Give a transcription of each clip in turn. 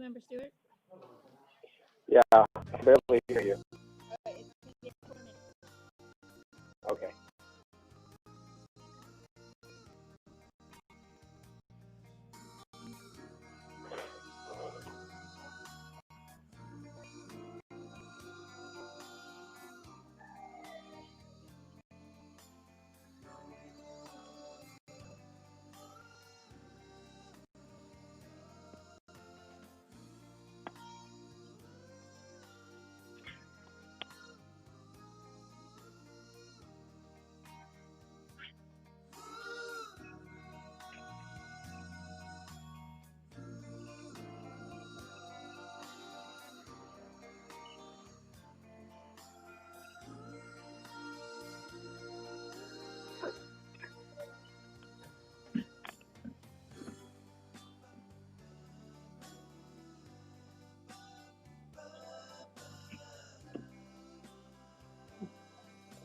Member Stewart? Yeah, I barely hear you. It's going to be 4 minutes. Okay.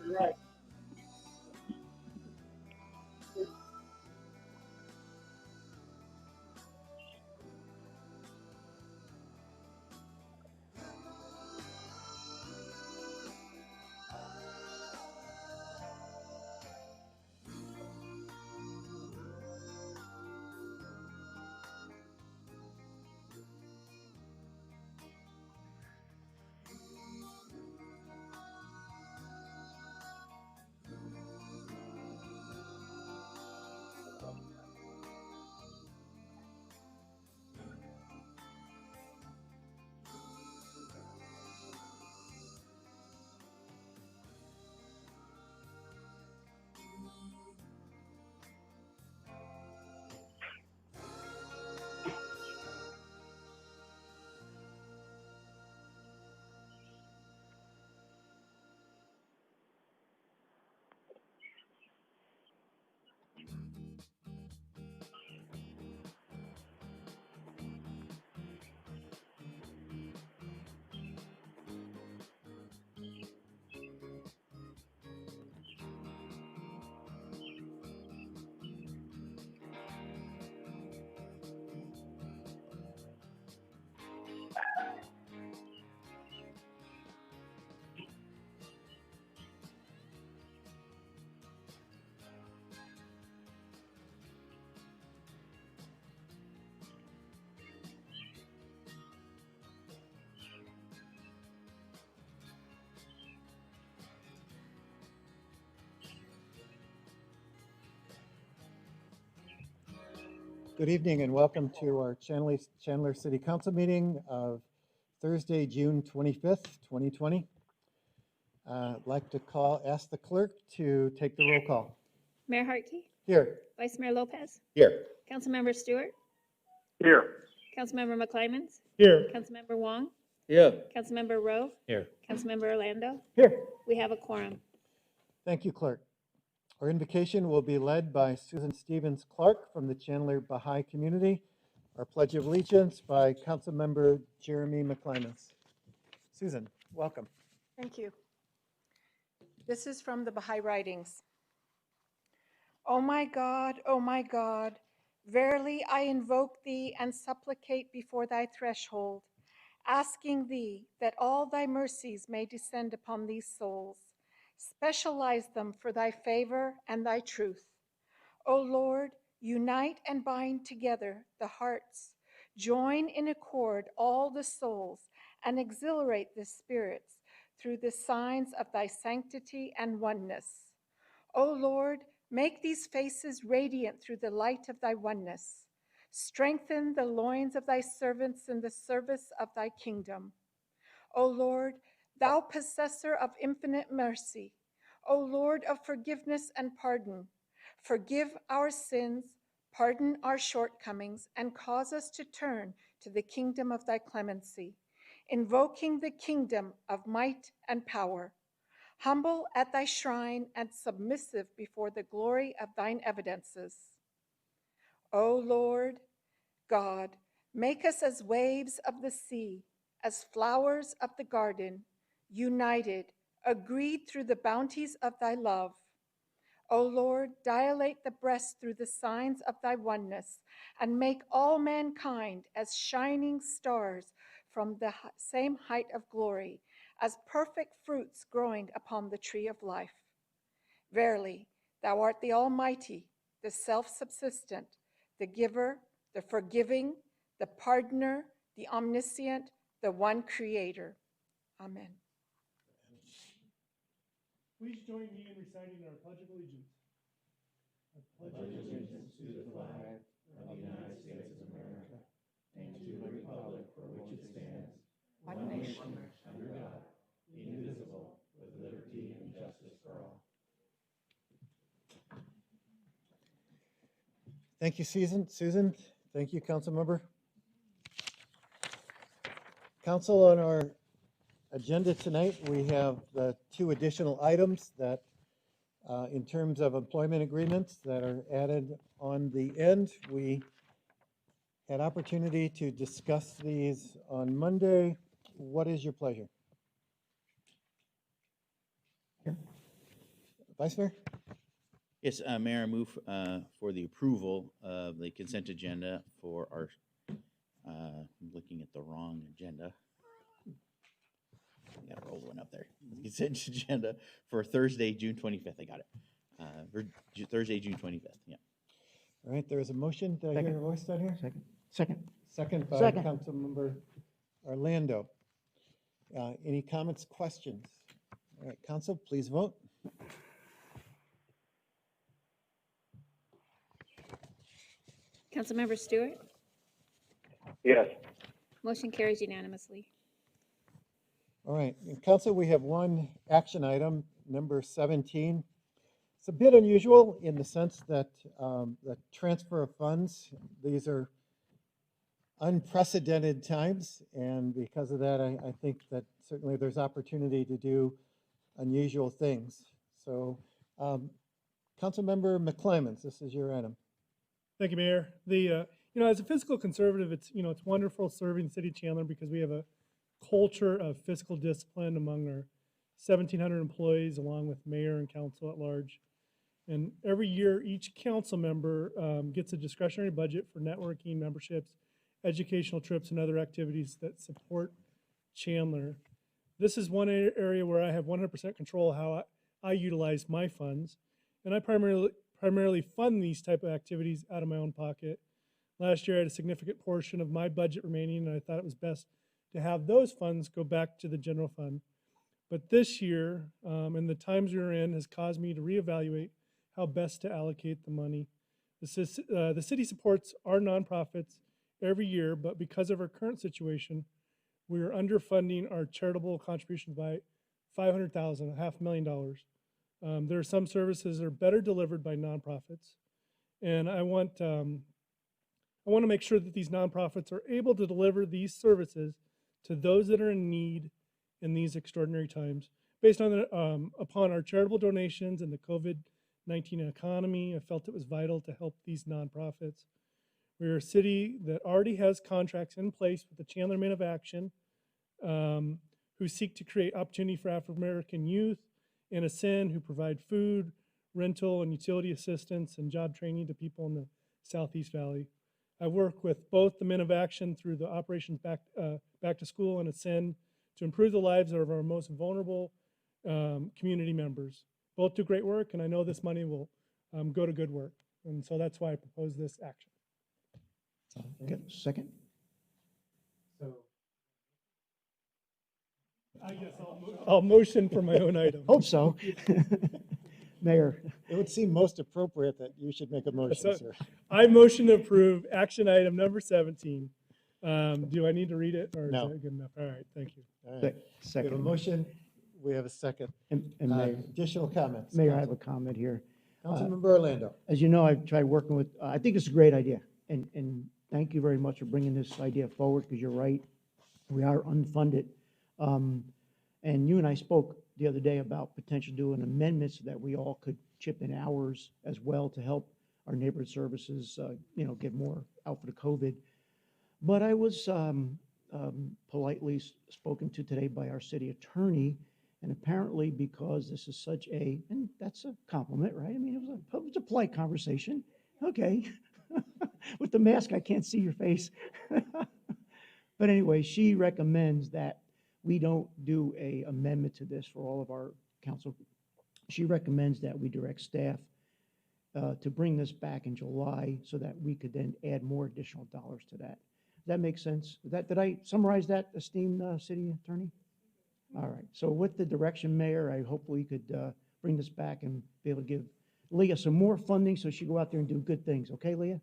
Right. Good evening and welcome to our Chandler City Council meeting of Thursday, June 25th, 2020. I'd like to ask the clerk to take the roll call. Mayor Hartke? Here. Vice Mayor Lopez? Here. Councilmember Stewart? Here. Councilmember McClymans? Here. Councilmember Wong? Yeah. Councilmember Rove? Here. Councilmember Orlando? Here. We have a quorum. Thank you, clerk. Our invocation will be led by Susan Stevens Clark from the Chandler Baha'i community. Our Pledge of Allegiance by Councilmember Jeremy McClymans. Susan, welcome. Thank you. This is from the Baha'i Writings. O my God, verily I invoke thee and supplicate before thy threshold, asking thee that all thy mercies may descend upon these souls. Specialize them for thy favor and thy truth. O Lord, unite and bind together the hearts, join in accord all the souls, and exhilarate the spirits through the signs of thy sanctity and oneness. O Lord, make these faces radiant through the light of thy oneness. Strengthen the loins of thy servants in the service of thy kingdom. O Lord, thou possessor of infinite mercy, O Lord of forgiveness and pardon, forgive our sins, pardon our shortcomings, and cause us to turn to the kingdom of thy clemency, invoking the kingdom of might and power, humble at thy shrine and submissive before the glory of thine evidences. O Lord God, make us as waves of the sea, as flowers of the garden, united, agreed through the bounties of thy love. O Lord, dilate the breast through the signs of thy oneness, and make all mankind as shining stars from the same height of glory, as perfect fruits growing upon the tree of life. Verily, thou art the Almighty, the self-subsistent, the giver, the forgiving, the pardoner, the omniscient, the one creator. Amen. Please join me in reciting our Pledge of Allegiance. I pledge allegiance to the flag of the United States of America and to the republic for which it stands, one nation, under God, indivisible, with liberty and justice for all. Thank you, Susan. Thank you, Councilmember. Council, on our agenda tonight, we have the two additional items that, in terms of employment agreements that are added on the end. We had opportunity to discuss these on Monday. What is your pleasure? Vice Mayor? Yes, Mayor, I move for the approval of the consent agenda for our, I'm looking at the wrong agenda. I got to roll one up there. The consent agenda for Thursday, June 25th. I got it. For Thursday, June 25th. Yeah. All right, there is a motion. Did I hear a voice down here? Second. Second by Second. Councilmember Orlando. Any comments, questions? All right, Council, please vote. Councilmember Stewart. Yes. Motion carries unanimously. All right, in Council, we have one action item, number 17. It's a bit unusual in the sense that the transfer of funds, these are unprecedented times, and because of that, I think that certainly there's opportunity to do unusual things. So, Councilmember McClymons, this is your item. Thank you, Mayor. As a fiscal conservative, it's wonderful serving the city of Chandler because we have a culture of fiscal discipline among our 1,700 employees, along with mayor and council at large. And every year, each council member gets a discretionary budget for networking, memberships, educational trips, and other activities that support Chandler. This is one area where I have 100% control of how I utilize my funds. And I primarily fund these type of activities out of my own pocket. Last year, I had a significant portion of my budget remaining, and I thought it was best to have those funds go back to the general fund. But this year, and the times we're in, has caused me to reevaluate how best to allocate the money. The city supports our nonprofits every year, but because of our current situation, we are underfunding our charitable contributions by $500,000, $500,000. There are some services that are better delivered by nonprofits, and I want to make sure that these nonprofits are able to deliver these services to those that are in need in these extraordinary times. Based on upon our charitable donations and the COVID-19 economy, I felt it was vital to help these nonprofits. We're a city that already has contracts in place with the Chandler Men of Action, who seek to create opportunity for African-American youth, and Ascend, who provide food, rental, and utility assistance and job training to people in the Southeast Valley. I work with both the Men of Action through the Operations Back to School and Ascend to improve the lives of our most vulnerable community members. Both do great work, and I know this money will go to good work. And so that's why I propose this action. Good. Second. So, I guess I'll motion for my own item. Hope so. Mayor, it would seem most appropriate that you should make a motion, So- sir. I motion to approve action item number 17. Do I need to read it, or No. is that good enough? All right, thank you. All right. We have a second. motion, we have a second. And Mayor, Additional comments? Mayor, I have a comment here. Councilmember Orlando. As you know, I've tried working with, I think it's a great idea. And thank you very much for bringing this idea forward, because you're right. We are unfunded. And you and I spoke the other day about potentially doing amendments so that we all could chip in hours as well to help our neighborhood services, get more out for the COVID. But I was politely spoken to today by our city attorney, And apparently because this is such a, and that's a compliment, right? I mean, it was a polite conversation. Okay. With the mask, I can't see your face. But anyway, she recommends that we don't do a amendment to this for all of our council. She recommends that we direct staff to bring this back in July so that we could then add more additional dollars to that. Does that make sense? Did I summarize that, esteemed city attorney? All right. So with the direction, Mayor, I hope we could bring this back and be able to give Leah some more funding so she go out there and do good things. Okay, Leah?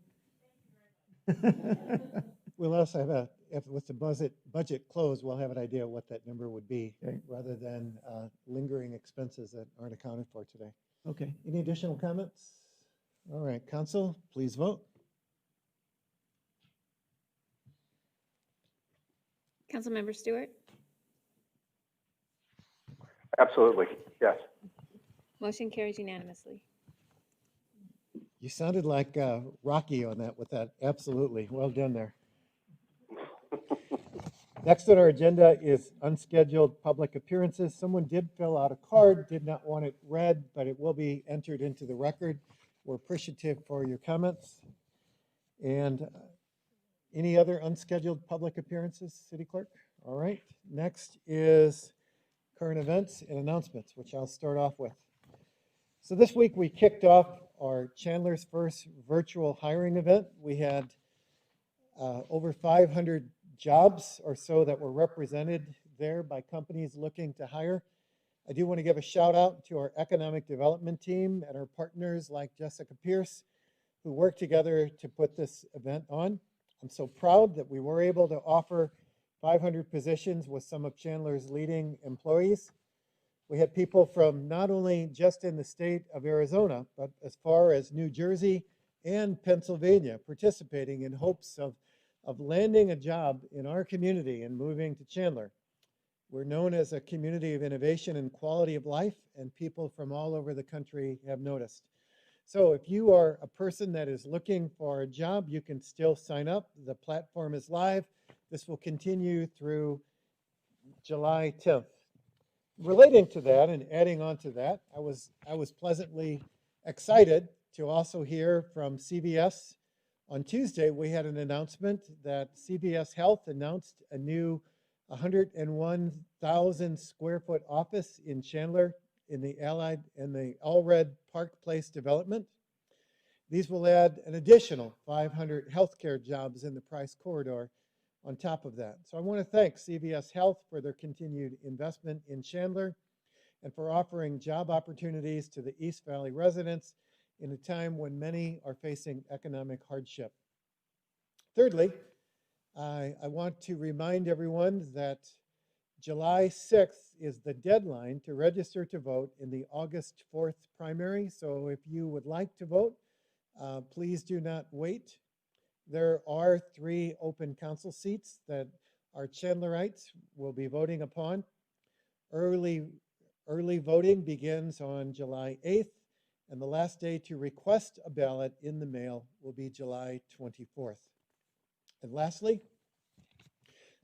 We'll also have with the budget closed, we'll have an idea what that number would be, Okay. rather than lingering expenses that aren't accounted for today. Okay. Any additional comments? All right, council, please vote. Councilmember Stewart, Absolutely, yes. motion carries unanimously. You sounded like Rocky on that with that. Absolutely. Well done there. Next on our agenda is unscheduled public appearances. Someone did fill out a card, did not want it read, but it will be entered into the record. We're appreciative for your comments. And any other unscheduled public appearances, City Clerk? All right. Next is current events and announcements, which I'll start off with. So this week we kicked off our Chandler's first virtual hiring event. We had over 500 jobs or so that were represented there by companies looking to hire. I do want to give a shout out to our economic development team and our partners like Jessica Pierce, who worked together to put this event on. I'm so proud that we were able to offer 500 positions with some of Chandler's leading employees. We had people from not only just in the state of Arizona, but as far as New Jersey and Pennsylvania participating in hopes of landing a job in our community and moving to Chandler. We're known as a community of innovation and quality of life, and people from all over the country have noticed. So if you are a person that is looking for a job, you can still sign up. The platform is live. This will continue through July 10th. Relating to that and adding on to that, I was pleasantly excited to also hear from CVS. On Tuesday, we had an announcement that CVS Health announced a new 101,000 square foot office in Chandler in the Allred Park Place development. These will add an additional 500 healthcare jobs in the Price Corridor on top of that. So I want to thank CVS Health for their continued investment in Chandler and for offering job opportunities to the East Valley residents in a time when many are facing economic hardship. Thirdly, I want to remind everyone that July 6th is the deadline to register to vote in the August 4th primary. So if you would like to vote, please do not wait. There are 3 open council seats that our Chandlerites will be voting upon. Early voting begins on July 8th, and the last day to request a ballot in the mail will be July 24th. And lastly,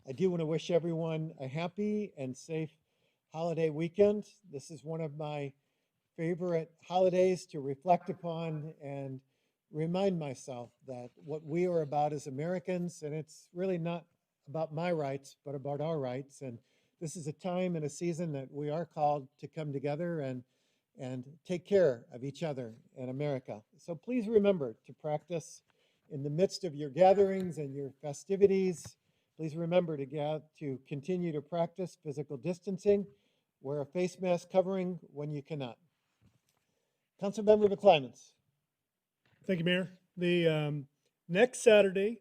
I do want to wish everyone a happy and safe holiday weekend. This is one of my favorite holidays to reflect upon and remind myself that what we are about as Americans, and it's really not about my rights, but about our rights. And this is a time and a season that we are called to come together and take care of each other in America. So please remember to practice in the midst of your gatherings and your festivities. Please remember to continue to practice physical distancing, wear a face mask covering when you cannot. Councilmember McClymans. Thank you, Mayor. The next Saturday,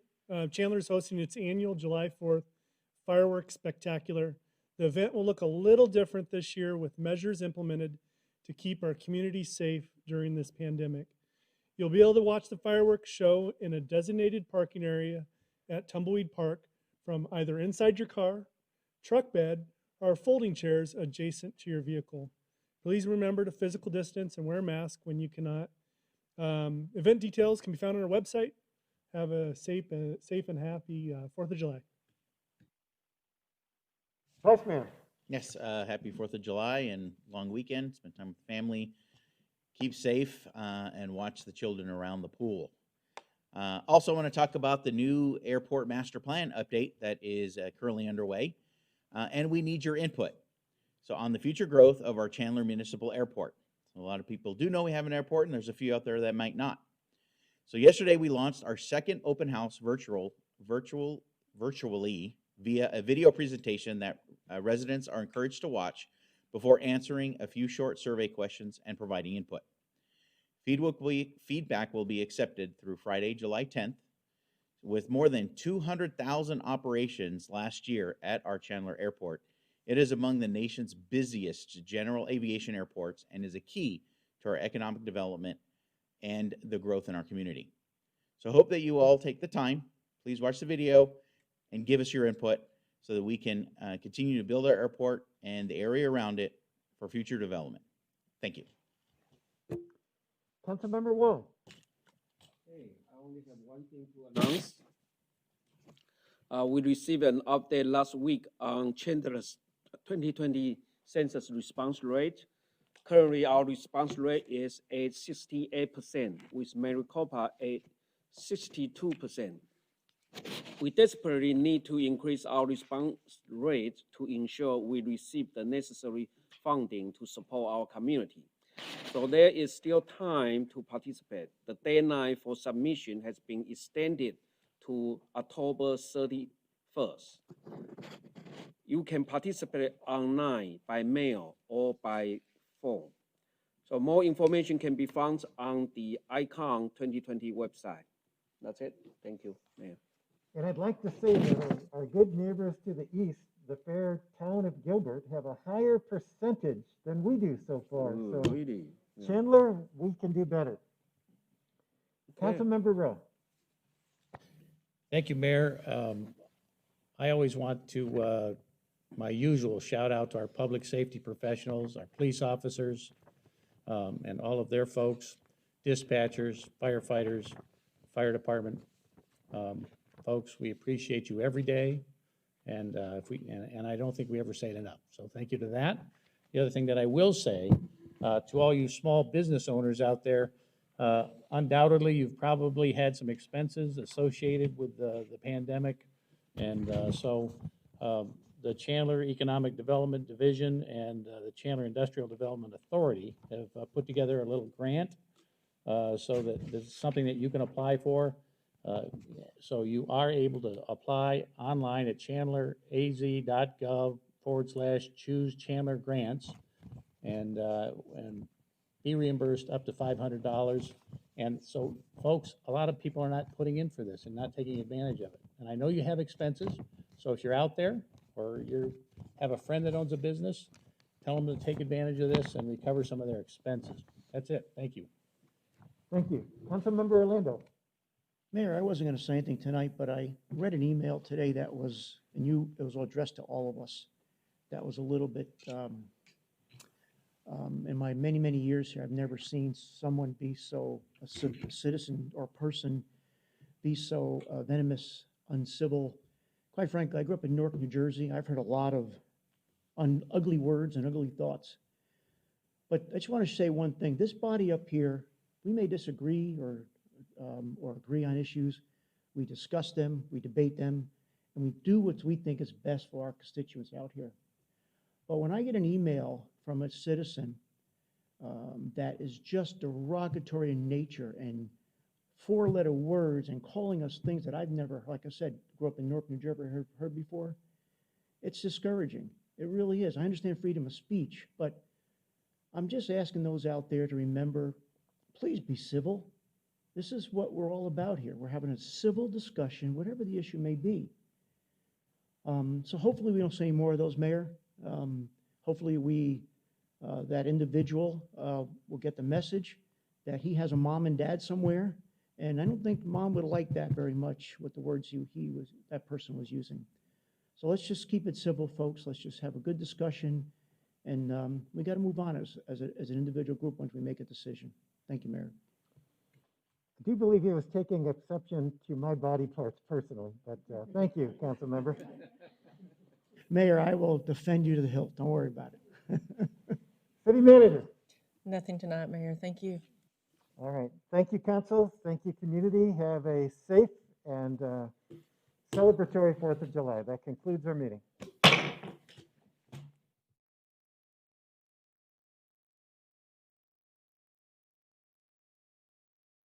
Chandler is hosting its annual July 4th fireworks spectacular. The event will look a little different this year with measures implemented to keep our community safe during this pandemic. You'll be able to watch the fireworks show in a designated parking area at Tumbleweed Park from either inside your car, truck bed, or folding chairs adjacent to your vehicle. Please remember to physical distance and wear a mask when you cannot. Event details can be found on our website. Have a safe and happy 4th of July. Vice Mayor. Yes, happy 4th of July and long weekend. Spend time with family. Keep safe and watch the children around the pool. Also want to talk about the new airport master plan update that is currently underway. And we need your input. So on the future growth of our Chandler Municipal Airport. A lot of people do know we have an airport, and there's a few out there that might not. So yesterday we launched our second open house virtually via a video presentation that residents are encouraged to watch before answering a few short survey questions and providing input. Feedback will be accepted through Friday, July 10th. With more than 200,000 operations last year at our Chandler Airport, it is among the nation's busiest general aviation airports and is a key to our economic development and the growth in our community. So I hope that you all take the time. Please watch the video and give us your input so that we can continue to build our airport and the area around it for future development. Thank you. Councilmember Wong. Hey, I only have one thing to announce. We received an update last week on Chandler's 2020 census response rate. Currently, our response rate is at 68%, with Maricopa at 62%. We desperately need to increase our response rate to ensure we receive the necessary funding to support our community. So there is still time to participate. The deadline for submission has been extended to October 31st. You can participate online, by mail, or by phone. So more information can be found on the ICON 2020 website. That's it. Thank you, Mayor. And I'd like to say that our good neighbors to the east, the fair town of Gilbert, have a higher percentage than we do so far. Ooh, So really? Yeah. Chandler, we can do better. Okay. Councilmember Rowe. Thank you, Mayor. I always want to, my usual shout out to our public safety professionals, our police officers, and all of their folks, dispatchers, firefighters, fire department. Folks, we appreciate you every day, and and I don't think we ever say it enough. So thank you to that. The other thing that I will say to all you small business owners out there, undoubtedly you've probably had some expenses associated with the pandemic, and so the Chandler Economic Development Division and the Chandler Industrial Development Authority have put together a little grant so that there's something that you can apply for. So you are able to apply online at chandleraz.gov/choose Chandler grants and be reimbursed up to $500. And so, folks, a lot of people are not putting in for this and not taking advantage of it. And I know you have expenses, so if you're out there or you have a friend that owns a business, tell them to take advantage of this and recover some of their expenses. That's it. Thank you. Thank you. Councilmember Orlando. Mayor, I wasn't going to say anything tonight, but I read an email today that was, it was addressed to all of us. That was a little bit, in my many, many years here, I've never seen someone be so, a citizen or person be so venomous, uncivil. Quite frankly, I grew up in Newark, New Jersey. I've heard a lot of ugly words and ugly thoughts. But I just want to say one thing. This body up here, we may disagree or agree on issues. We discuss them, we debate them, and we do what we think is best for our constituents out here. But when I get an email from a citizen that is just derogatory in nature and four-letter words and calling us things that I've never, like I said, grew up in Newark, New Jersey, heard before, it's discouraging. It really is. I understand freedom of speech, but I'm just asking those out there to remember, please be civil. This is what we're all about here. We're having a civil discussion, whatever the issue may be. So hopefully we don't say more of those, Mayor. Hopefully that individual will get the message that he has a mom and dad somewhere. And I don't think mom would like that very much with the words that person was using. So let's just keep it civil, folks. Let's just have a good discussion. And we got to move on as an individual group once we make a decision. Thank you, Mayor. I do believe he was taking exception to my body parts personally, but thank you, Councilmember. Mayor, I will defend you to the hilt. Don't worry about it. City Manager. Nothing tonight, Mayor. Thank you. All right. Thank you, council. Thank you, community. Have a safe and celebratory 4th of July. That concludes our meeting.